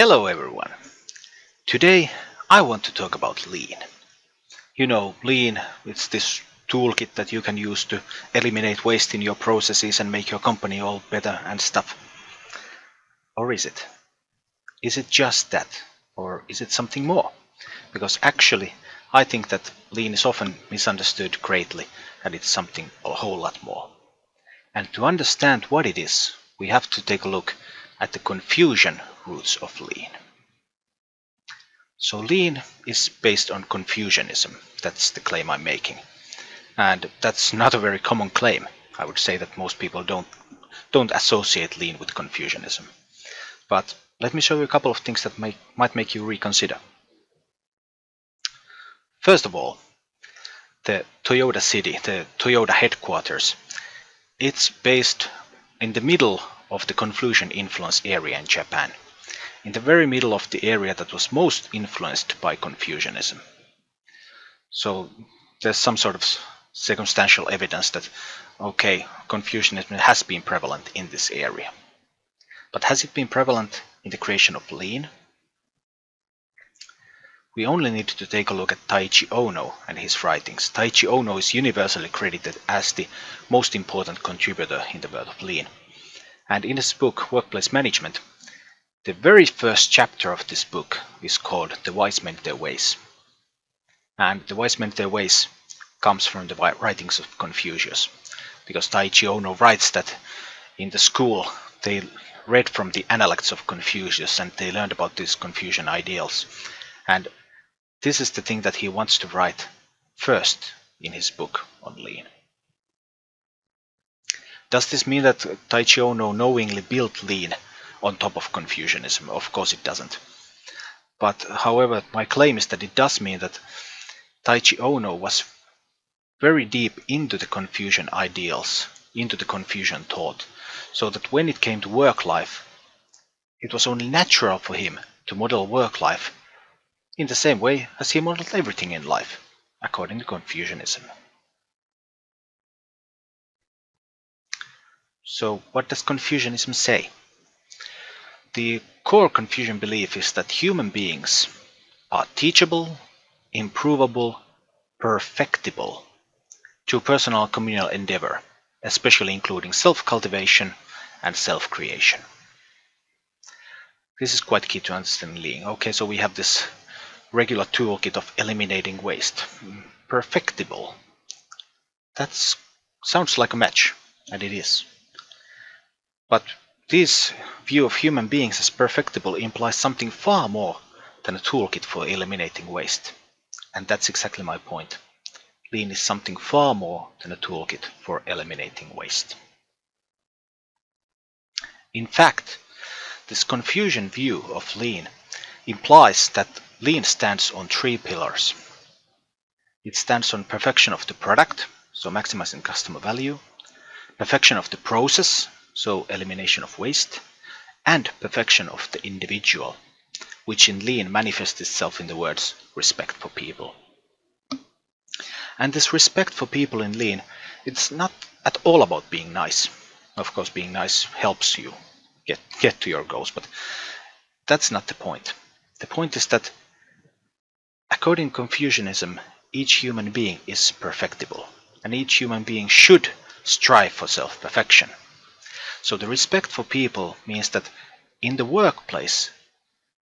Hello everyone! Today I want to talk about lean. You know, lean, it's this toolkit that you can use to eliminate waste in your processes and make your company all better and stuff. Or is it? Is it just that? Or is it something more? Because actually, I think that lean is often misunderstood greatly and it's something a whole lot more. And to understand what it is, we have to take a look at the Confucian roots of lean. So lean is based on Confucianism. That's the claim I'm making. And that's not a very common claim. I would say that most people don't associate lean with Confucianism. But let me show you a couple of things that might make you reconsider. First of all, the Toyota city, the Toyota headquarters, it's based in the middle of the Confucian influence area in Japan. In the very middle of the area that was most influenced by Confucianism. So there's some sort of circumstantial evidence that, okay, Confucianism has been prevalent in this area. But has it been prevalent in the creation of lean? We only need to take a look at Taiichi Ohno and his writings. Taiichi Ohno is universally credited as the most important contributor in the world of lean. And in his book, Workplace Management, the very first chapter of this book is called The Wise Men Their Ways. And the wise men their ways comes from the writings of Confucius. Because Taiichi Ohno writes that in the school they read from the Analects of Confucius and they learned about these Confucian ideals. And this is the thing that he wants to write first in his book on lean. Does this mean that Taiichi Ohno knowingly built lean on top of Confucianism? Of course it doesn't. But however, my claim is that it does mean that Taiichi Ohno was very deep into the Confucian ideals, into the Confucian thought, so that when it came to work life, it was only natural for him to model work life in the same way as he modeled everything in life, according to Confucianism. So what does Confucianism say? The core Confucian belief is that human beings are teachable, improvable, perfectible to personal communal endeavor, especially including self-cultivation and self-creation. This is quite key to understanding lean. Okay, so we have this regular toolkit of eliminating waste. Perfectible. That sounds like a match, and it is. But this view of human beings as perfectible implies something far more than a toolkit for eliminating waste. And that's exactly my point. Lean is something far more than a toolkit for eliminating waste. In fact, this Confucian view of lean implies that lean stands on three pillars. It stands on perfection of the product, so maximizing customer value, perfection of the process, so elimination of waste, and perfection of the individual, which in lean manifests itself in the words respect for people. And this respect for people in lean, it's not at all about being nice. Of course, being nice helps you get to your goals, but that's not the point. The point is that according to Confucianism, each human being is perfectible, and each human being should strive for self-perfection. So the respect for people means that in the workplace,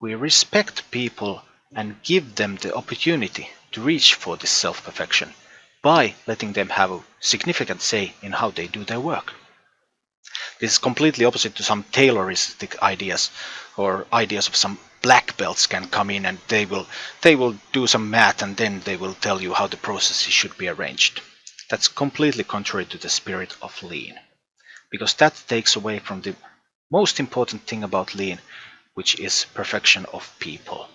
we respect people and give them the opportunity to reach for this self-perfection by letting them have a significant say in how they do their work. This is completely opposite to some Tayloristic ideas, or ideas of some black belts can come in and they will do some math and then they will tell you how the processes should be arranged. That's completely contrary to the spirit of lean, because that takes away from the most important thing about lean, which is perfection of people.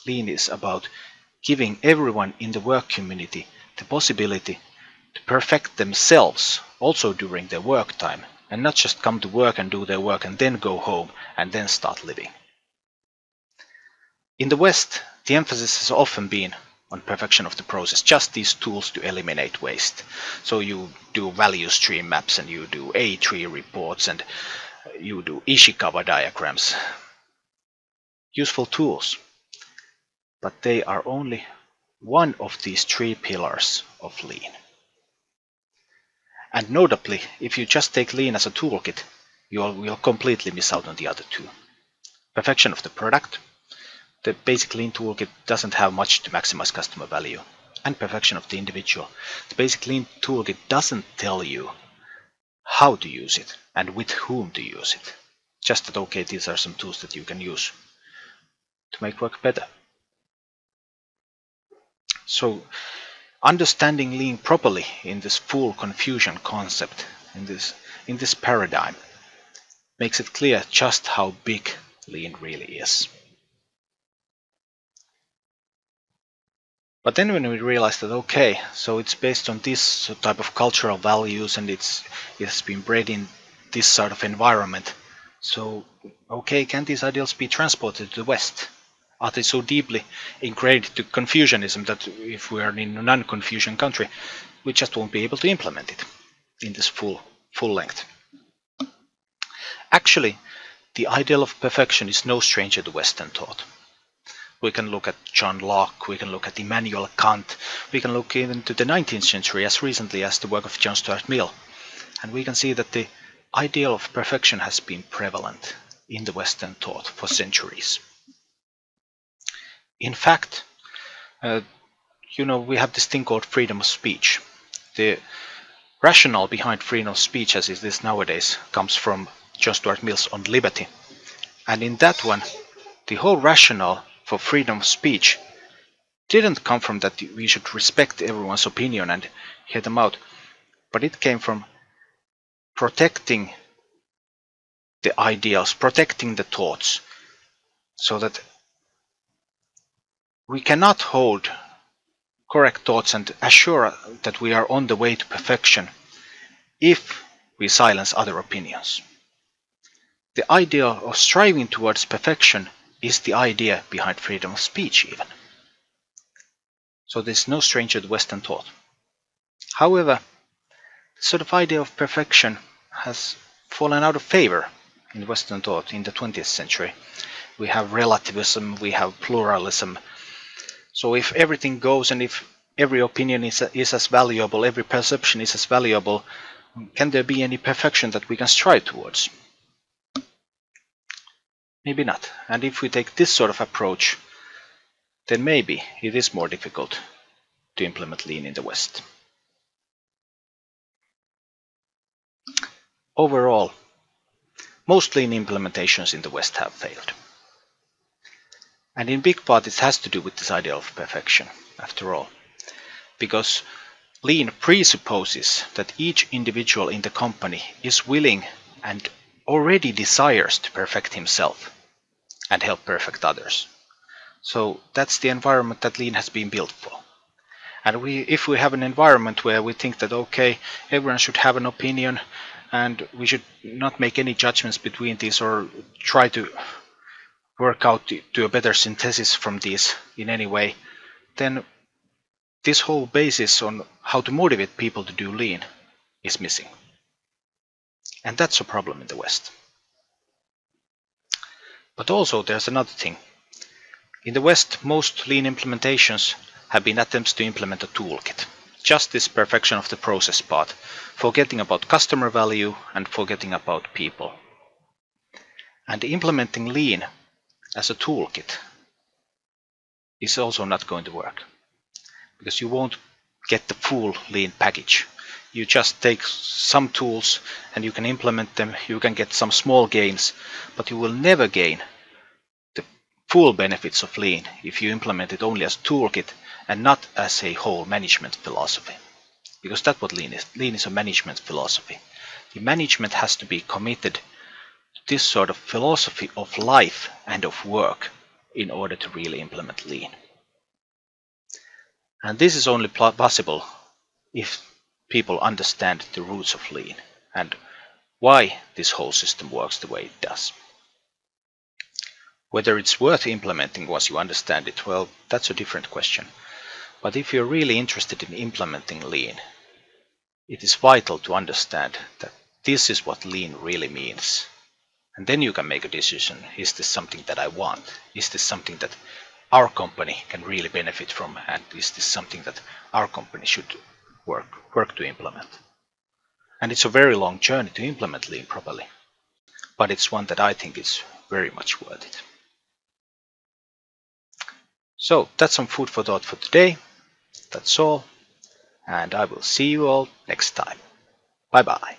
Lean is about giving everyone in the work community the possibility to perfect themselves also during their work time, and not just come to work and do their work and then go home and then start living. In the West, the emphasis has often been on perfection of the process, just these tools to eliminate waste. So you do value stream maps and you do A-tree reports and you do Ishikawa diagrams. useful tools, but they are only one of these three pillars of lean. And notably, if you just take lean as a toolkit, you will completely miss out on the other two. Perfection of the product. The basic lean toolkit doesn't have much to maximize customer value. And perfection of the individual. The basic lean toolkit doesn't tell you how to use it and with whom to use it. Just that, okay, these are some tools that you can use to make work better. So understanding lean properly in this full Confucian concept, in this paradigm, makes it clear just how big lean really is. But then when we realize that, okay, so it's based on this type of cultural values and it has been bred in this sort of environment, so okay, can these ideals be transported to the West? Are they so deeply ingrained to Confucianism that if we are in a non-Confucian country, we just won't be able to implement it in this full length? Actually, the ideal of perfection is no stranger to Western thought. We can look at John Locke, we can look at Immanuel Kant, we can look even to the 19th century as recently as the work of John Stuart Mill, and we can see that the ideal of perfection has been prevalent in the Western thought for centuries. In fact, we have this thing called freedom of speech. The rationale behind freedom of speech as it is nowadays comes from John Stuart Mill's On Liberty. And in that one, the whole rationale for freedom of speech didn't come from that we should respect everyone's opinion and hear them out, but it came from protecting the ideals, protecting the thoughts, so that we cannot hold correct thoughts and assure that we are on the way to perfection if we silence other opinions. The idea of striving towards perfection is the idea behind freedom of speech even. So there's no stranger to Western thought. However, the sort of idea of perfection has fallen out of favor in Western thought in the 20th century. We have relativism, we have pluralism. So if everything goes and if every opinion is as valuable, every perception is as valuable, can there be any perfection that we can strive towards? Maybe not. And if we take this sort of approach, then maybe it is more difficult to implement lean in the West. Overall, most lean implementations in the West have failed. And in big part it has to do with this idea of perfection, after all. Because lean presupposes that each individual in the company is willing and already desires to perfect himself and help perfect others. So that's the environment that lean has been built for. And if we have an environment where we think that, okay, everyone should have an opinion and we should not make any judgments between these or try to work out to a better synthesis from these in any way, then this whole basis on how to motivate people to do lean is missing. And that's a problem in the West. But also there's another thing. In the West, most lean implementations have been attempts to implement a toolkit. Just this perfection of the process part, forgetting about customer value and forgetting about people. And implementing lean as a toolkit is also not going to work, because you won't get the full lean package. You just take some tools and you can implement them, you can get some small gains, but you will never gain the full benefits of lean if you implement it only as a toolkit and not as a whole management philosophy. Because that's what lean is. Lean is a management philosophy. The management has to be committed to this sort of philosophy of life and of work in order to really implement lean. And this is only possible if people understand the roots of lean and why this whole system works the way it does. Whether it's worth implementing once you understand it, well, that's a different question. But if you're really interested in implementing lean, it is vital to understand that this is what lean really means. And then you can make a decision, is this something that I want? Is this something that our company can really benefit from? And is this something that our company should work to implement? And it's a very long journey to implement Lean properly. But it's one that I think is very much worth it. So that's some food for thought for today. That's all. And I will see you all next time. Bye bye.